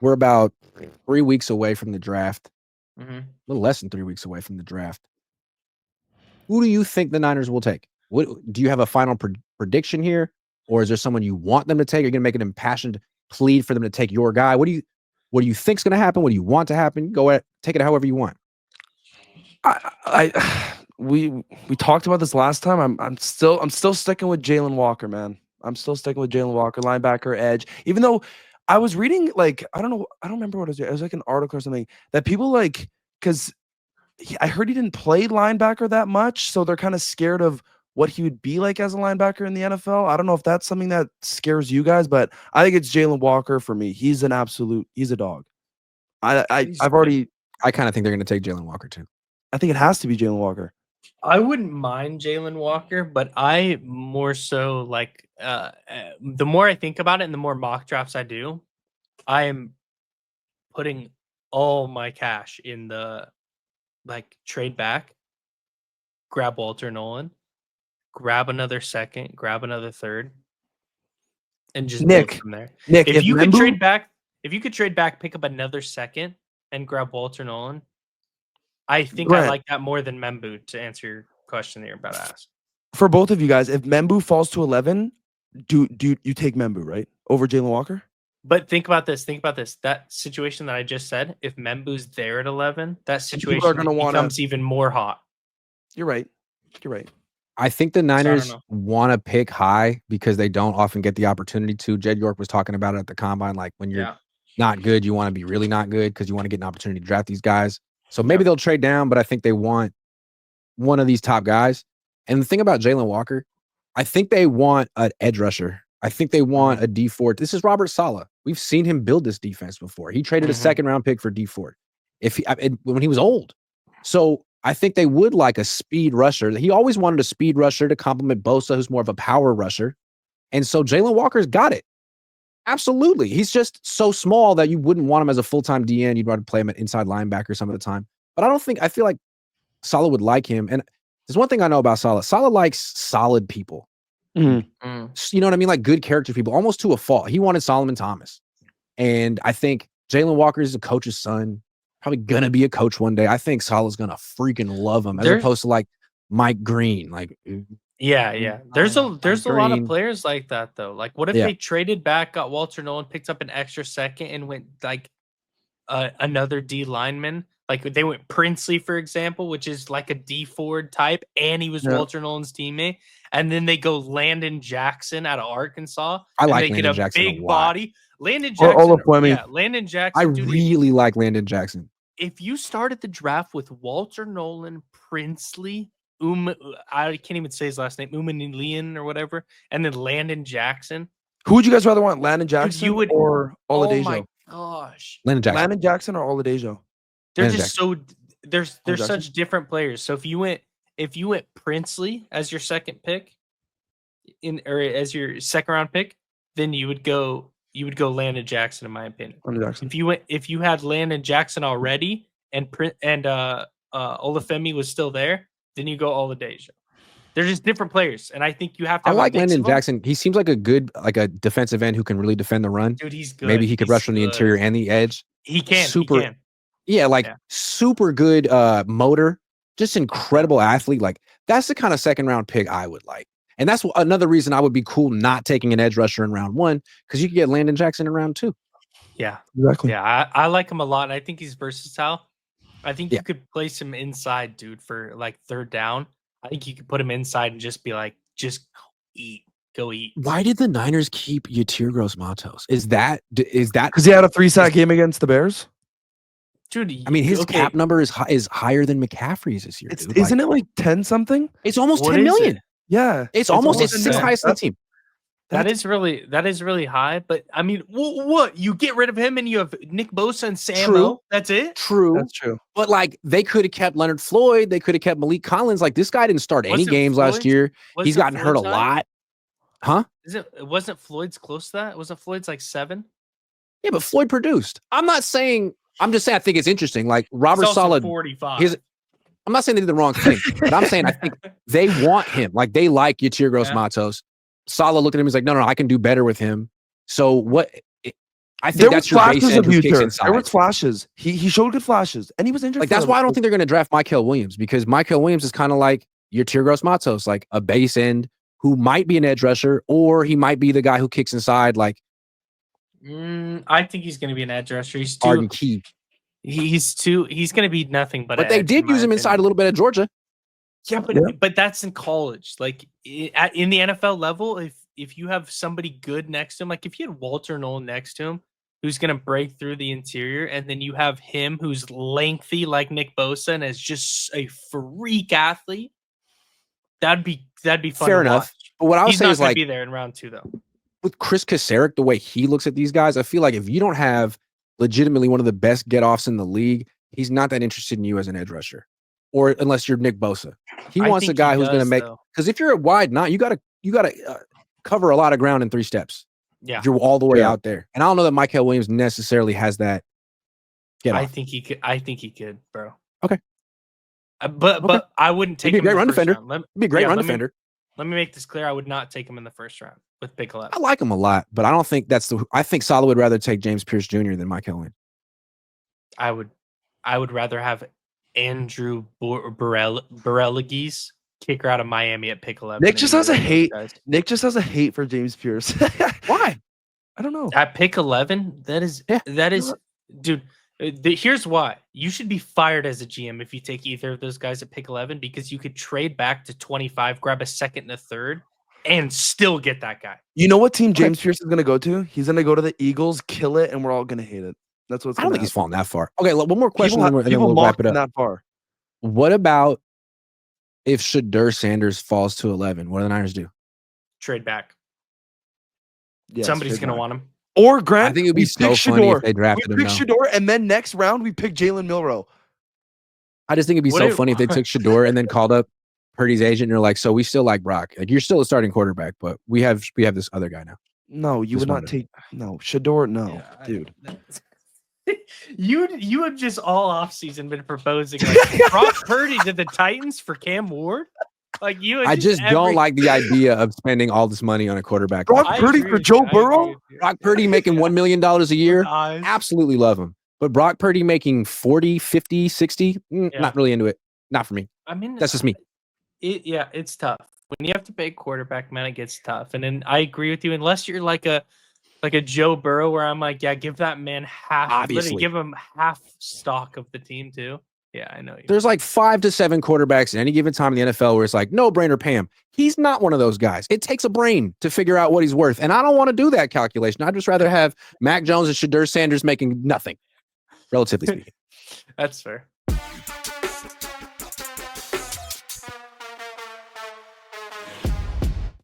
We're about 3 weeks away from the draft. Mm-hmm. A little less than 3 weeks away from the draft. Who do you think the Niners will take? What do you have a final prediction here, or is there someone you want them to take? Are you going to make an impassioned plea for them to take your guy? What do you think's going to happen? What do you want to happen? Go ahead, take it however you want. We talked about this last time. I'm still sticking with Jalen Walker, man. I'm still sticking with Jalen Walker, linebacker, edge. Even though I was reading, like, I don't remember what it was. It was like an article or something that people like, because I heard he didn't play linebacker that much, so they're kind of scared of what he would be like as a linebacker in the NFL. I don't know if that's something that scares you guys, but I think it's Jalen Walker for me. He's a dog. I kind of think they're going to take Jalen Walker too. I think it has to be Jalen Walker. I wouldn't mind Jalen Walker, but I more so like the more I think about it and the more mock drafts I do, I am putting all my cash in the trade back, grab Walter Nolan, grab another second, grab another third, and just build from there. Nick, if you could trade back, pick up another second and grab Walter Nolan, I think I like that more than Membu, to answer your question that you're about to ask. For both of you guys, if Membu falls to 11, do you take Membu, right? Over Jalen Walker? But think about this. That situation that I just said, if Membu's there at 11, that situation becomes even more hot. You're right. I think the Niners want to pick high because they don't often get the opportunity to. Jed York was talking about it at the combine. Like when you're not good, you want to be really not good because you want to get an opportunity to draft these guys. So maybe they'll trade down, but I think they want one of these top guys. And the thing about Jalen Walker, I think they want an edge rusher. I think they want a D Ford. This is Robert Saleh. We've seen him build this defense before. He traded a second-round pick for D Ford when he was old. So I think they would like a speed rusher. He always wanted a speed rusher to complement Bosa, who's more of a power rusher. And so Jalen Walker's got it. Absolutely. He's just so small that you wouldn't want him as a full-time DN. You'd rather play him at inside linebacker some of the time. But I feel like Saleh would like him. And there's one thing I know about Saleh. Saleh likes solid people. Mm-hmm. You know what I mean? Like good character people, almost to a fault. He wanted Solomon Thomas. And I think Jalen Walker is a coach's son. Probably going to be a coach one day. I think Saleh's going to freaking love him as opposed to like Mike Green. Like, yeah. There's a lot of players like that though. Like, what if they traded back, got Walter Nolan, picked up an extra second, and went like another D lineman? Like they went Princely, for example, which is like a D Ford type, and he was Walter Nolan's teammate. And then they go Landon Jackson out of Arkansas. I like Landon Jackson big a lot. Body. Landon Jackson. Landon Jackson. I really like Landon Jackson. If you started the draft with Walter Nolan, Princely, I can't even say his last name, Umanilian or whatever, and then Landon Jackson. Who would you guys rather want, Landon Jackson or Oladejo? Oh my gosh. Landon Jackson or Oladejo? They're just so they're such different players. So if you went Princely as your second pick or as your second round pick, then you would go Landon Jackson, in my opinion. If you had Landon Jackson already and Olafemi was still there, then you go Oladejo. They're just different players, and I think you have to. I like Landon Jackson. He seems like a good, like a defensive end who can really defend the run. Dude, he's good. Maybe he could rush from the interior and the edge. He can. Super good motor, just incredible athlete. Like that's the kind of second round pick I would like. And that's another reason I would be cool not taking an edge rusher in round 1, because you could get Landon Jackson in round 2. Yeah, exactly. Yeah, I like him a lot. And I think he's versatile. I think you could place him inside, dude, for like third down. I think you could put him inside and just be like, just go eat. Why did the Niners keep Yetur Gross-Matos? Is that because he had a 3-sack game against the Bears? Dude, I mean, his cap number is higher than McCaffrey's this year. Isn't it like 10 something? It's almost 10 million. Yeah, it's sixth highest on the team. That is really high. But I mean, what you get rid of him and you have Nick Bosa and Sam. That's it. That's true. But like they could have kept Leonard Floyd. They could have kept Malik Collins. Like this guy didn't start any games last year. He's gotten hurt a lot. Huh? Wasn't Floyd's close to that? Wasn't Floyd's like 7? Yeah, but Floyd produced. I'm just saying I think it's interesting. Like Robert Saleh, 45. I'm not saying they did the wrong thing, but I'm saying I think they want him. Like they like Yetur Gross-Matos. Saleh looked at him. He's like, no, I can do better with him. So I think that's your base end who kicks There inside. was flashes. He showed good flashes, and he was injured. Like that's why I don't think they're going to draft Mykel Williams, because Mykel Williams is kind of like your Tigros Matos, like a base end who might be an edge rusher, or he might be the guy who kicks inside. Like, I think he's going to be an edge rusher. He's too. Arden Key. He's going to be nothing but. But they did use him inside a little bit at Georgia. Yeah, but that's in college. Like in the NFL level, if you have somebody good next to him, like if you had Walter Nolan next to him, who's going to break through the interior, and then you have him who's lengthy like Nick Bosa and is just a freak athlete, that'd be fun. Fair enough. Watch. But what I was saying is, like, be there in round 2 though. With Chris Kasarik, the way he looks at these guys, I feel like if you don't have legitimately one of the best get-offs in the league, he's not that interested in you as an edge rusher, or unless you're Nick Bosa. He wants a guy who's going to make, because if you're a wide nine, you got to cover a lot of ground in 3 steps. Yeah, if you're all the way out there. And I don't know that Mykel Williams necessarily has that get off. I think he could, bro. Okay. But I wouldn't take him. Be a great run defender. Be a great run defender. Let me make this clear. I would not take him in the first round with pick 11. I like him a lot, but I don't think I think Saleh would rather take James Pierce Jr. than Mykel Williams. I would rather have Andrew Borelligis, kicker out of Miami, at pick 11. Nick just has a hate for James Pierce. Why? I don't know. At pick 11, that is, dude. Here's why. You should be fired as a GM if you take either of those guys at pick 11, because you could trade back to 25, grab a second and a third, and still get that guy. You know what team James Pierce is going to go to? He's going to go to the Eagles, kill it, and we're all going to hate it. That's what's. I don't think he's falling that far. Okay, one more question, and then we'll wrap it up. That far. What about if Shedeur Sanders falls to 11? What do the Niners do? Trade back. Yes, somebody's going to want him. Or Grant, I think it would be so funny if they drafted him. We pick Shedeur, and then next round we pick Jalen Milroe. I just think it'd be so funny if they took Shedeur and then called up Purdy's agent, and you're like, so we still like Brock. Like, you're still a starting quarterback, but we have this other guy now. No, you would not take Shedeur. No, dude. You have just all offseason been proposing like Brock Purdy to the Titans for Cam Ward. Like I just don't like the idea of spending all this money on a quarterback. Brock Purdy for Joe Burrow? Brock Purdy making $1 million a year? Absolutely love him. But Brock Purdy making 40, 50, 60? Not really into it. Not for me. I mean, that's just me. It's tough. When you have to pay quarterback, man, it gets tough. And then I agree with you. Unless you're like a Joe Burrow, where I'm like, yeah, give that man literally give him half stock of the team too. Yeah, I know. There's like 5 to 7 quarterbacks at any given time in the NFL where it's like, no brainer, Pam. He's not one of those guys. It takes a brain to figure out what he's worth. And I don't want to do that calculation. I'd just rather have Mac Jones and Shedeur Sanders making nothing, relatively speaking. That's fair.